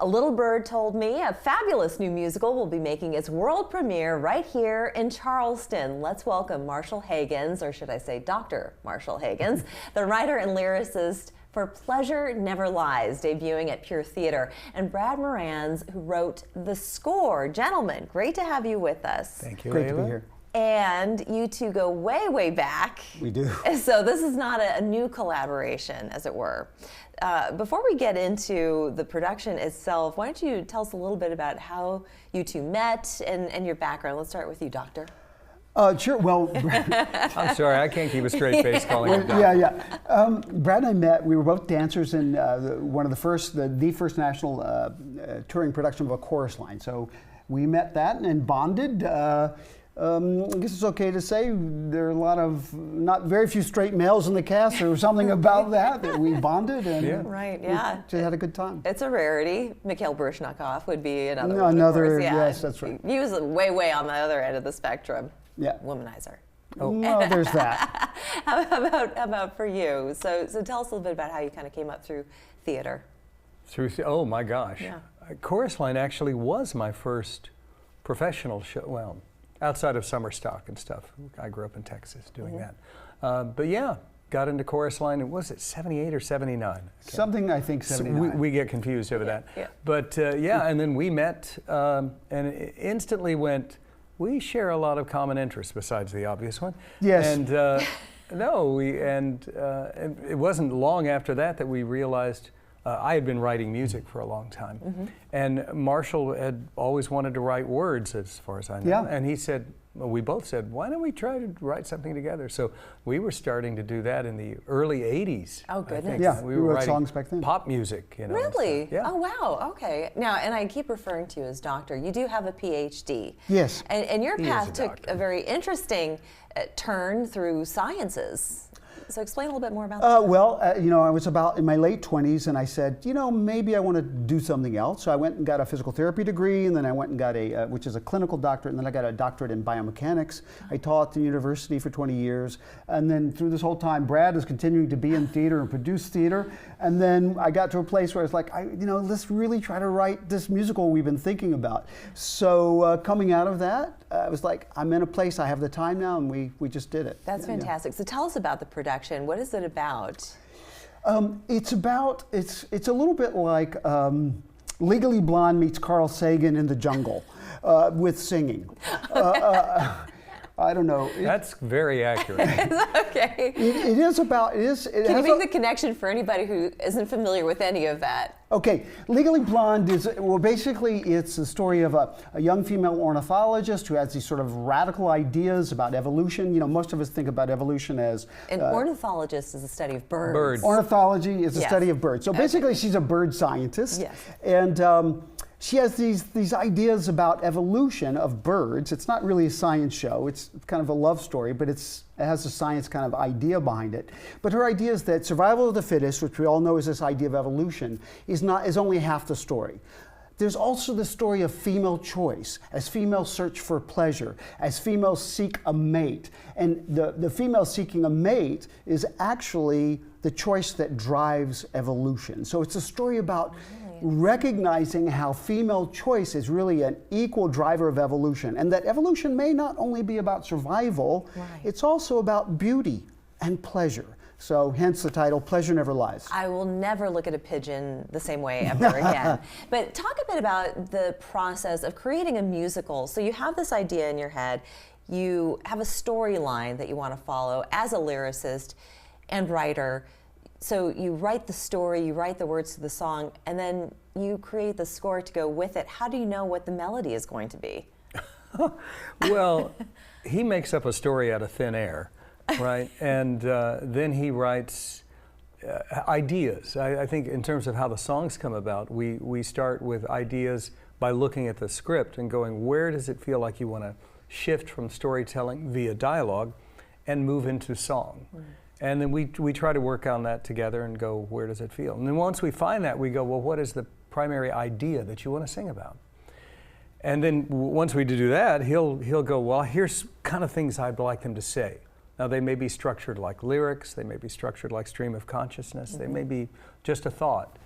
A Little Bird Told Me, a fabulous new musical, will be making its world premiere right here in Charleston. Let's welcome Marshall Hagins, or should I say Dr. Marshall Hagins, the writer and lyricist for Pleasure Never Lies, debuting at Pure Theater, and Brad Moranz, who wrote the score. Gentlemen, great to have you with us. Thank you, Great Layla. to be here. And you two go way, way back. We do. So this is not a new collaboration, as it were. Before we get into the production itself, why don't you tell us a little bit about how you two met and your background? Let's start with you, Doctor. Sure. Well, I'm sorry, I can't keep a straight face calling you Doc. yeah. Brad and I met. We were both dancers in one of the first national touring production of A Chorus Line. So we met that and bonded. I guess it's okay to say there are a lot of not very few straight males in the cast. There was something about that we bonded and we just had a good time. It's a rarity. Mikhail Baryshnikov would be another No, one. another, Yeah. yes, that's right. He was way, way on the other end of the spectrum. Yeah. Womanizer. Oh, no, there's that. How about for you? So tell us a little bit about how you kind of came up through theater. Oh my gosh. Yeah. Chorus Line actually was my first professional show. Well, outside of summer stock and stuff. I grew up in Texas doing that. But yeah, got into Chorus Line, and was it 78 or 79? Something, I think, 79. So we get confused over that. Yeah. But yeah, and then we met and it instantly went, we share a lot of common interests besides the obvious one. Yes. And and it wasn't long after that that we realized I had been writing music for a long time. And Marshall had always wanted to write words, as far as I know. Yeah. And he said, well, we both said, why don't we try to write something together? So we were starting to do that in the early 80s. Oh, goodness. Yeah, we we were wrote writing songs back then. pop music, you know. Really? and stuff. Yeah. Oh, wow. Okay. Now, and I keep referring to you as doctor. You do have a PhD. Yes. And your He is path a took doctor. a very interesting turn through sciences. So explain a little bit more about that. You know, I was about in my late 20s, and I said, you know, maybe I want to do something else. So I went and got a physical therapy degree, and then I went and got which is a clinical doctorate, and then I got a doctorate in biomechanics. I taught at the university for 20 years, and then through this whole time, Brad is continuing to be in theater and produce theater. And then I got to a place where I was like, let's really try to write this musical we've been thinking about. So coming out of that, I was like, I'm in a place, I have the time now, and we just did it. That's fantastic. So tell us about the production. What is it about? It's a little bit like Legally Blonde meets Carl Sagan in the jungle with singing. I don't know. That's very accurate. Okay. It is about, Can you make the connection for anybody who isn't familiar with any of that? Okay, Legally Blonde is, well, basically it's the story of a young female ornithologist who has these sort of radical ideas about evolution. You know, most of us think about evolution as... An ornithologist is a study of birds. Birds. Ornithology is the Yes. study of birds. So basically she's a bird scientist. Yes. And she has these ideas about evolution of birds. It's not really a science show. It's kind of a love story, but it has a science kind of idea behind it. But her idea is that survival of the fittest, which we all know is this idea of evolution, is only half the story. There's also the story of female choice, as females search for pleasure, as females seek a mate. And the female seeking a mate is actually the choice that drives evolution. So it's a story about recognizing how female choice is really an equal driver of evolution, and that evolution may not only be about survival, it's also about beauty and pleasure. So hence the title, Pleasure Never Lies. I will never look at a pigeon the same way ever again. But talk a bit about the process of creating a musical. So you have this idea in your head, you have a storyline that you want to follow as a lyricist and writer. So you write the story, you write the words to the song, and then you create the score to go with it. How do you know what the melody is going to be? Well, he makes up a story out of thin air, right? And then he writes ideas. I think in terms of how the songs come about, we start with ideas by looking at the script and going, where does it feel like you want to shift from storytelling via dialogue and move into song? And then we try to work on that together and go, where does it feel? And then once we find that, we go, well, what is the primary idea that you want to sing about? And then once we do that, he'll go, well, here's kind of things I'd like them to say. Now, they may be structured like lyrics, they may be structured like stream of consciousness, they may be just a thought.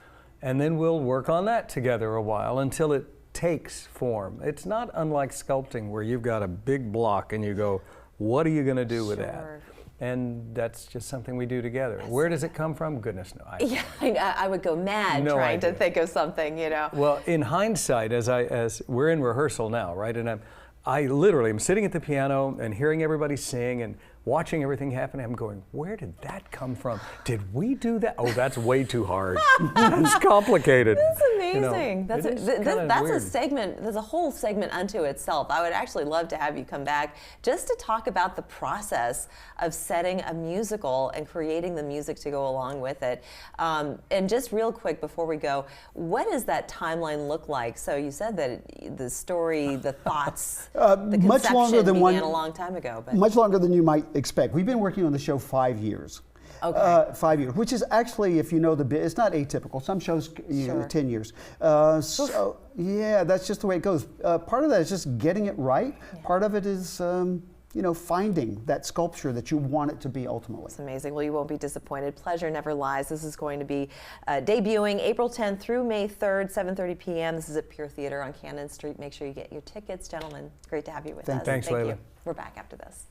and then we'll work on that together a while until it takes form. It's not unlike sculpting where you've got a big block and you go, what are you going to do with that? And that's just something we do together. Where does it come from? Goodness knows. Yeah, I would go mad trying to think of something, you know. Well, in hindsight, as we're in rehearsal now, right? And I literally am sitting at the piano and hearing everybody sing and watching everything happen. I'm going, where did that come from? Did we do that? Oh, that's way too hard. That's complicated. That's amazing. That's weird. a segment. There's a whole segment unto itself. I would actually love to have you come back just to talk about the process of setting a musical and creating the music to go along with it. And just real quick before we go, what does that timeline look like? So you said that the story, the thoughts, the much longer than began a long time ago. But much longer than you might expect. We've been working on the show 5 years. Okay. 5 years, which is actually, if you know the bit, it's not atypical. Some shows, you know, 10 years. So yeah, that's just the way it goes. Part of that is just getting it right. Yeah. Part of it is, you know, finding that sculpture that you want it to be ultimately. It's amazing. Well, you won't be disappointed. Pleasure Never Lies. This is going to be debuting April 10th through May 3rd, 7:30 p.m. This is at Pure Theater on Cannon Street. Make sure you get your tickets, gentlemen. Great to have you with us. Thanks, Thank Layla. you. We're back after this.